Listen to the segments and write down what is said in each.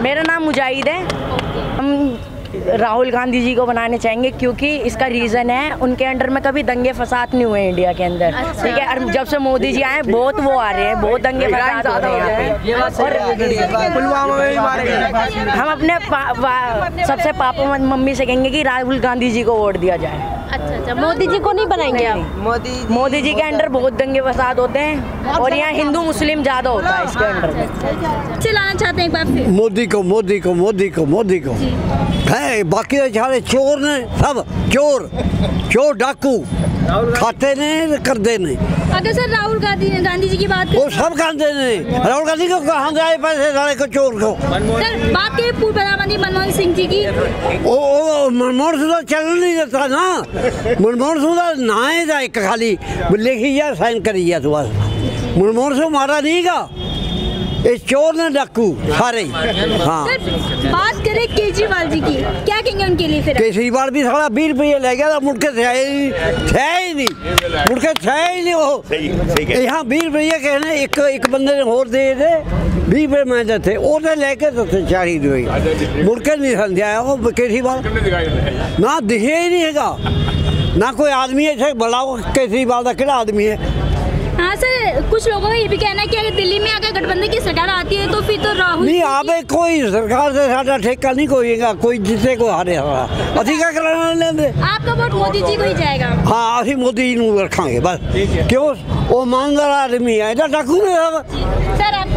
मेरा नाम मुजाहिद है। हम राहुल गांधी जी को बनाने चाहेंगे क्योंकि इसका रीज़न है उनके अंडर में कभी दंगे फसाद नहीं हुए इंडिया के अंदर। ठीक है, और जब से मोदी जी आए बहुत वो आ रहे हैं, बहुत दंगे फसाद हो रहे हैं। और पुलवामा में भी मारे गए। हम अपने सबसे पापा मम्मी से कहेंगे कि राहुल गांधी जी को वोट दिया जाए। अच्छा, मोदी जी को नहीं बनाएंगे आप? मोदी जी के अंडर बहुत दंगे फसाद होते हैं और यहाँ हिंदू मुस्लिम ज़्यादा होता है इसके अंडर में। चलाना चाहते हैं एक बार फिर मोदी को मोदी को मोदी को मोदी को है। बाकी सारे चोर ने, सब चोर डाकू खाते ने करते ने। अगर सर राहुल गांधी जी की बात करें, वो सब खाते ने। राहुल गांधी को कहाँ जाए पैसे सारे को चोर को। सर बात करें पूर्व प्रधानमंत्री मनमोहन सिंह जी की, ओ मनमोहन सिंह चल नहीं देता ना। मनमोहन सिंह नहाए जाए खाली लिखी जा साइन करी जा तो बस। मनमोहन सिंह मारा नहीं का, ये चोर ने डाकू सारे। हाँ, सर बात करें केजरीवाल जी की, क्या कहेंगे उनके लिए फिर? केजरीवाल भी सारा 20 रुपये ले गया था, मुड़के थे ही नहीं, मुड़के थे ही नहीं वो। यहाँ 20 रुपये कहने एक बंदे ने और दे दे 20 रुपये मैं देते वो लेके तो चार रुपये मुड़के नहीं समझाया वो केजरीवाल ना दिखे ही नहीं है ना कोई आदमी ऐसे बड़ा केजरीवाल का केड़ा आदमी है। हाँ सर, कुछ लोगों का ये भी कहना है कि अगर दिल्ली में अगर गठबंधन की सरकार आती है तो फिर तो राहुल नहीं आवे कोई सरकार से साडा ठेका नहीं कोईगा, कोई जिसे को हारे अभी क्या कराना लेंगे। आपका वोट मोदी जी को ही जाएगा? हाँ, अभी मोदी जी को रखांगे बस। क्यों वो ईमानदार आदमी है, डाकू नहीं सर आप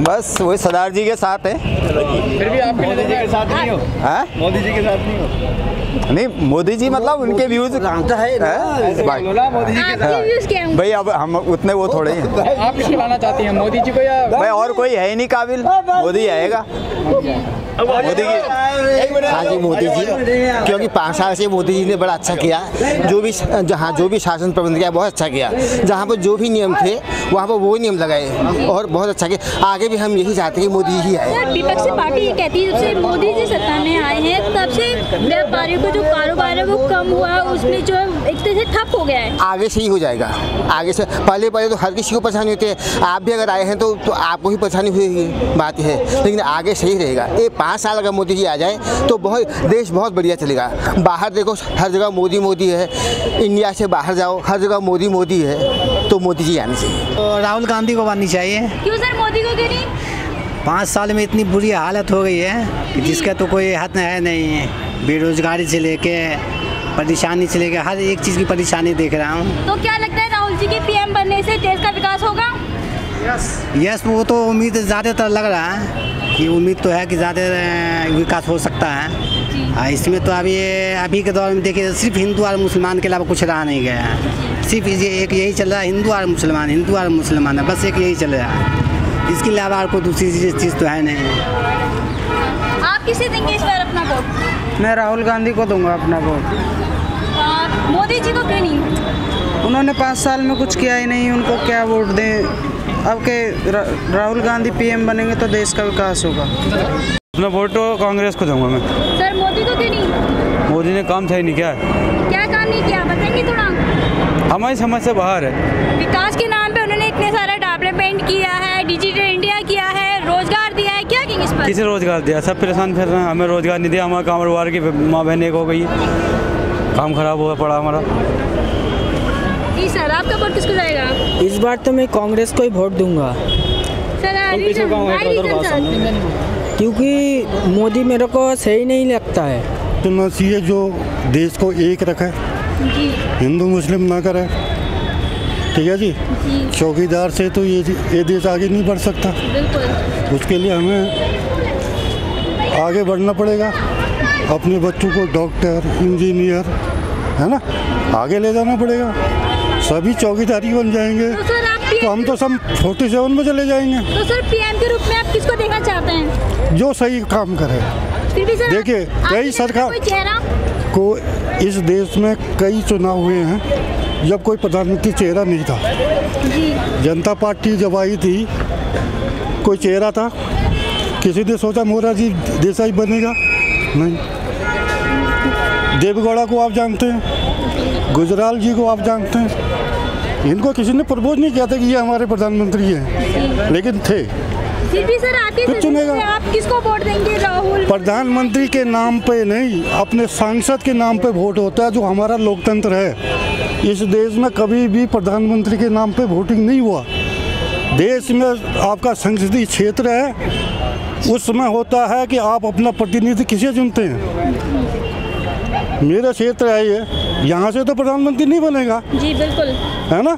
बस वही सरदार जी के साथ है। फिर भी आप मोदी जी के साथ नहीं हो? हाँ, मोदी जी के साथ नहीं हो? नहीं, मोदी जी मतलब उनके व्यूज जानता है मोदी जी के साथ भाई। अब हम उतने वो थोड़े हैं। आप किसको लाना चाहती हैं, मोदी जी को या भाई? और कोई है ही नहीं काबिल, मोदी आएगा। मोदी की हाँ जी, मोदी जी, क्योंकि 5 साल से मोदी जी ने बड़ा अच्छा किया। जो भी शासन प्रबंध किया बहुत अच्छा किया। जहाँ पर जो भी नियम थे वहाँ पर वो नियम लगाए और बहुत अच्छा किया। आगे भी हम यही चाहते हैं कि मोदी ही आए। विपक्षी पार्टी ये कहती है जब से मोदी जी सत्ता में आए हैं तब से व्यापारियों को जो कारोबार है वो कम हुआ है, उसमें जो एक तरह से ठप हो गया है। आगे से ही हो जाएगा, आगे से। पहले तो हर किसी को परेशानी होती है, आप भी अगर आए हैं तो आपको ही परेशानी हुई बात है, लेकिन आगे सही रहेगा। ये 5 साल अगर मोदी जी आ जाए तो देश बहुत बढ़िया चलेगा। बाहर देखो हर जगह मोदी मोदी है, इंडिया से बाहर जाओ हर जगह मोदी मोदी है, तो मोदी जी आने चाहिए। तो राहुल गांधी को बननी चाहिए। क्यों सर मोदी को क्यों नहीं? 5 साल में इतनी बुरी हालत हो गई है कि जिसका तो कोई हद है नहीं है। बेरोजगारी से लेके परेशानी से लेके हर एक चीज़ की परेशानी देख रहा हूँ। तो क्या लगता है राहुल जी के पीएम बनने से देश का विकास होगा? यस, वो तो उम्मीद ज़्यादातर लग रहा है कि उम्मीद तो है कि ज़्यादा विकास हो सकता है। इसमें तो अभी के दौर में देखिए सिर्फ हिंदू और मुसलमान के अलावा कुछ रहा नहीं गया है। सिर्फ एक यही चल रहा है, हिंदू और मुसलमान है, बस एक यही चल रहा है। इसके अलावा और कोई दूसरी चीज़ तो है नहीं। आप किसे देंगे इस बार अपना वोट? मैं राहुल गांधी को दूंगा अपना वोट। मोदी जी को क्यों नहीं? उन्होंने 5 साल में कुछ किया ही नहीं, उनको क्या वोट दें? अब के राहुल गांधी पीएम बनेंगे तो देश का विकास होगा। अपना वोट तो कांग्रेस को दूंगा मैं। सर मोदी को क्यों नहीं? मोदी ने काम था ही नहीं। क्या काम नहीं किया बताएंगे थोड़ा? हमारी समझ से बाहर है। विकास के नाम पे उन्होंने इतने सारा डेवलपमेंट किया है, डिजिटल इंडिया किया है, रोजगार दिया है, क्या कहेंगे इस पर? किसे रोजगार दिया? सब परेशान फिर रहे हैं, हमें रोजगार नहीं दिया। हमारे कामरवार की माँ बहन एक हो गई, काम खराब हुआ पड़ा हमारा। जी सर, आपका वोट किसको जाएगा? इस बार तो मैं कांग्रेस को ही वोट दूंगा। सर क्योंकि मोदी मेरे को सही नहीं लगता है। तो चाहिए जो देश को एक रखे, हिंदू मुस्लिम ना करे। ठीक है जी, चौकीदार से तो ये देश आगे नहीं बढ़ सकता। उसके लिए हमें आगे बढ़ना पड़ेगा, अपने बच्चों को डॉक्टर इंजीनियर है ना आगे ले जाना पड़ेगा। सभी चौकीदारी बन जाएंगे तो हम तो सब 47 में चले जाएंगे। तो सर पीएम के रूप में आप किसको देखना चाहते हैं? जो सही काम करे। देखिए कई सरकार को इस देश में कई चुनाव हुए हैं जब कोई प्रधानमंत्री चेहरा नहीं था। जनता पार्टी जब आई थी कोई चेहरा था? किसी ने सोचा मोरारजी देसाई बनेगा? नहीं। देवेगौड़ा को आप जानते हैं, गुजराल जी को आप जानते हैं। इनको किसी ने प्रपोज नहीं किया था कि ये हमारे प्रधानमंत्री हैं, लेकिन थे। फिर भी सर आपके फिर चुनेगा। आप किसको वोट देंगे? राहुल? प्रधानमंत्री के नाम पे नहीं, अपने सांसद के नाम पे वोट होता है, जो हमारा लोकतंत्र है। इस देश में कभी भी प्रधानमंत्री के नाम पे वोटिंग नहीं हुआ। देश में आपका संसदीय क्षेत्र है, उसमें होता है कि आप अपना प्रतिनिधि किसे चुनते हैं। मेरा क्षेत्र है ये, यहाँ से तो प्रधानमंत्री नहीं बनेगा। जी बिल्कुल, है ना,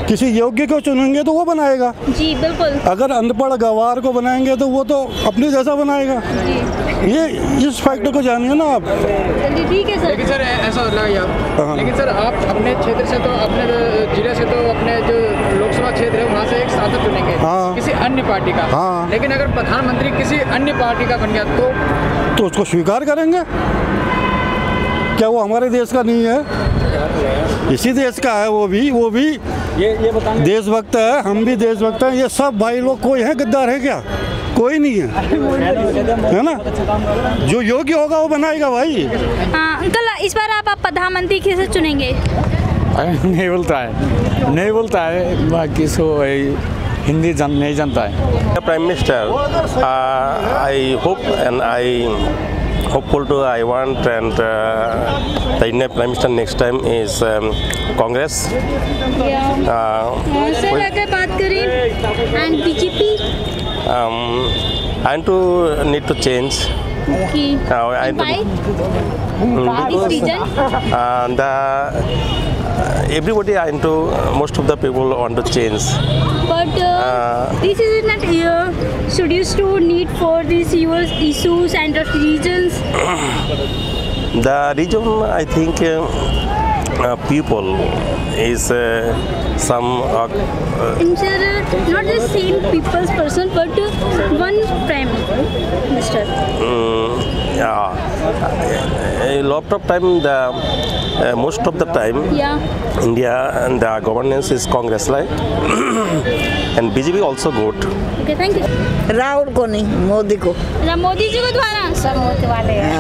किसी योग्य को चुनेंगे तो वो बनाएगा। जी बिल्कुल। अगर अनपढ़ गवार को बनाएंगे तो वो तो अपने जैसा बनाएगा। ये इस फैक्ट को जानिए ना आप। चलिए ठीक है सर। लेकिन सर ऐसा लगा आप, लेकिन सर आप अपने क्षेत्र से तो, अपने जिले से तो, अपने जो लोकसभा क्षेत्र है वहाँ से एक सांसद चुनेंगे किसी अन्य पार्टी का। लेकिन अगर प्रधानमंत्री किसी अन्य पार्टी का बन गया तो उसको स्वीकार करेंगे। क्या वो हमारे देश का नहीं है? इसी देश का है वो भी ये देशभक्त है, हम भी देशभक्त हैं। ये सब भाई लोग कोई है गद्दार है क्या? कोई नहीं है ना। जो योग्य होगा वो बनाएगा भाई। अंकल इस बार आप प्रधानमंत्री किसे चुनेंगे? नहीं बोलता है बाकी सो हिंदी नहीं जानता है। Prime minister I hope and I hopeful to I want and the Indian Prime Minister next time is Congress. Sir अगर बात करें and BJP, and to need to change. Okay. Why? This reason? Everybody into most of the people want to change. But this is not should used to need for these issues and regions. The region, I think, people is some. Not the same people's person, but one prime minister. A lot of time, most of the time, India and the governance is Congress like, and BJP also good. Okay, thank you. Rahul को नहीं, मोदी को। मोदी जी को द्वारा सब मोदी वाले हैं।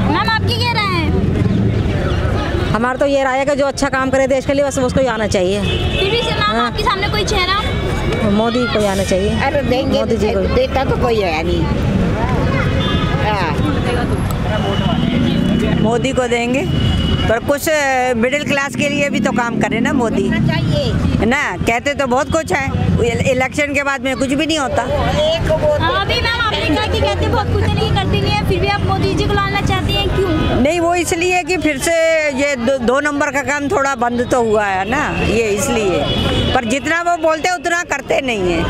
Ma'am आपकी क्या राय है? हमारा तो ये राय है कि जो अच्छा काम करे देश के लिए बस उसको ही आना चाहिए। फिर भी मैम आपके सामने कोई चेहरा? मोदी को आना चाहिए। अरे देंगे, मोदी जी को। देता तो कोई है नहीं। मोदी को देंगे, पर कुछ मिडिल क्लास के लिए भी तो काम करे ना मोदी, है ना। कहते तो बहुत कुछ है, इलेक्शन के बाद में कुछ भी नहीं होता। अभी मैम आपने कहा कि कहते बहुत कुछ नहीं, करते नहीं है, फिर भी आप मोदी जी को लाना चाहती हैं, क्यों? नहीं, वो इसलिए कि फिर से ये दो नंबर का काम थोड़ा बंद तो हुआ है ना, ये इसलिए। पर जितना वो बोलते उतना करते नहीं है।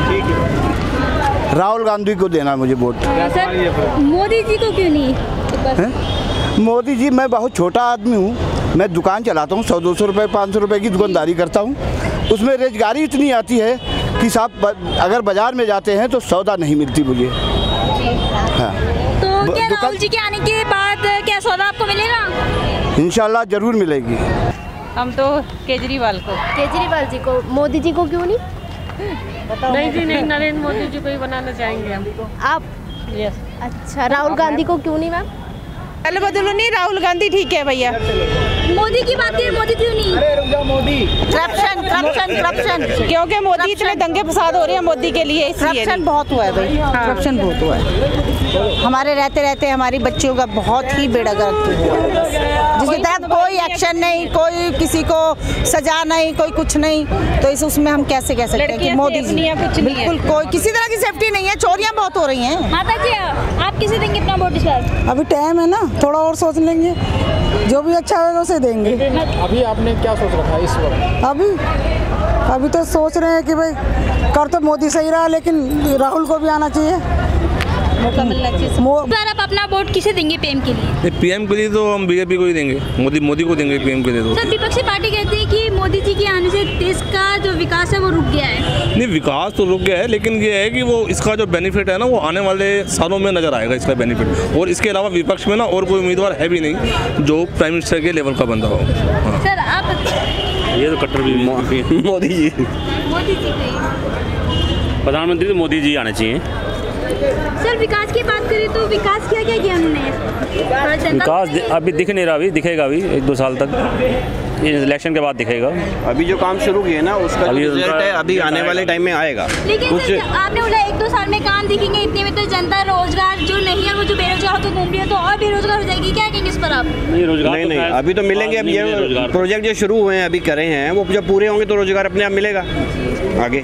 राहुल गांधी को देना मुझे वोट। सर मोदी जी को क्यों नहीं? मोदी जी, मैं बहुत छोटा आदमी हूँ, मैं दुकान चलाता हूँ, 100-200 रुपये 500 रुपये की दुकानदारी करता हूँ। उसमें रोजगारी इतनी आती है कि साहब अगर बाज़ार में जाते हैं तो सौदा नहीं मिलती मुझे। हाँ। तो क्या राहुल जी के आने के बाद क्या सौदा आपको मिलेगा? इंशाल्लाह ज़रूर मिलेगी। हम तो केजरीवाल को। केजरीवाल जी को। मोदी जी को क्यों नहीं? नहीं जी नहीं, नरेंद्र मोदी जी को ही बनाना चाहेंगे हम। आप? यस। अच्छा, राहुल गांधी को क्यों नहीं मैम? पहले बदलो नहीं, राहुल गांधी ठीक है भैया। मोदी की बात करें, मोदी क्यों नहीं? अरे रुक जाओ, मोदी। करप्शन क्योंकि मोदी इतने दंगे फसाद हो रहे हैं मोदी के लिए, इसलिए करप्शन बहुत हुआ है भाई। करप्शन बहुत हुआ है। हमारे रहते रहते हमारी बच्चियों का बहुत ही बेड़ा गर्क हुआ है, जिसके तहत कोई एक्शन नहीं, कोई किसी को सजा नहीं, कोई कुछ नहीं। तो उसमें हम कैसे कह सकते हैं कि मोदी जी बिल्कुल कोई किसी तरह की सेफ्टी नहीं है, चोरियां बहुत हो रही हैं। माता जी आप किसे देंगे अपना वोट इस बार? अभी टाइम है ना, थोड़ा और सोच लेंगे, जो भी अच्छा होगा उसे देंगे। अभी आपने क्या सोच रखा है इस वक्त? अभी तो सोच रहे हैं कि भाई कर तो मोदी सही रहा, लेकिन राहुल को भी आना चाहिए, मौका मिलना चाहिए। आप अपना वोट किसे देंगे पीएम के लिए? पीएम के लिए तो हम बीजेपी को ही देंगे, मोदी को देंगे पीएम के लिए। तो सर विपक्षी पार्टी कहती है कि मोदी जी के आने से देश का जो विकास है वो रुक गया है। नहीं, विकास तो रुक गया है, लेकिन ये है कि वो इसका जो बेनिफिट है ना, वो आने वाले सालों में नजर आएगा इसका बेनिफिट। और इसके अलावा विपक्ष में ना और कोई उम्मीदवार है भी नहीं जो प्राइम मिनिस्टर के लेवल का बंदा हो। सर आप? ये तो कट्टर भी मोदी जी। प्रधानमंत्री तो मोदी जी आने चाहिए। सर विकास की बात करें तो विकास क्या क्या किया उन्होंने? विकास अभी दिख नहीं रहा, अभी दिखेगा अभी 1-2 साल तक। इलेक्शन के बाद दिखेगा। अभी जो काम शुरू किए ना उसका जो रिजल्ट है अभी आने वाले टाइम में आएगा। लेकिन कुछ आपने बोला 1-2 साल में काम दिखेंगे, इतने में तो जनता रोजगार जो नहीं है वो जो बेरोजगार होकर घूम रही है तो और बेरोजगार हो जाएगी। क्या कहेंगे इस पर आप? नहीं अभी तो मिलेंगे। अब ये प्रोजेक्ट जो शुरू हुए हैं अभी करे हैं वो जब पूरे होंगे तो रोजगार अपने आप मिलेगा आगे।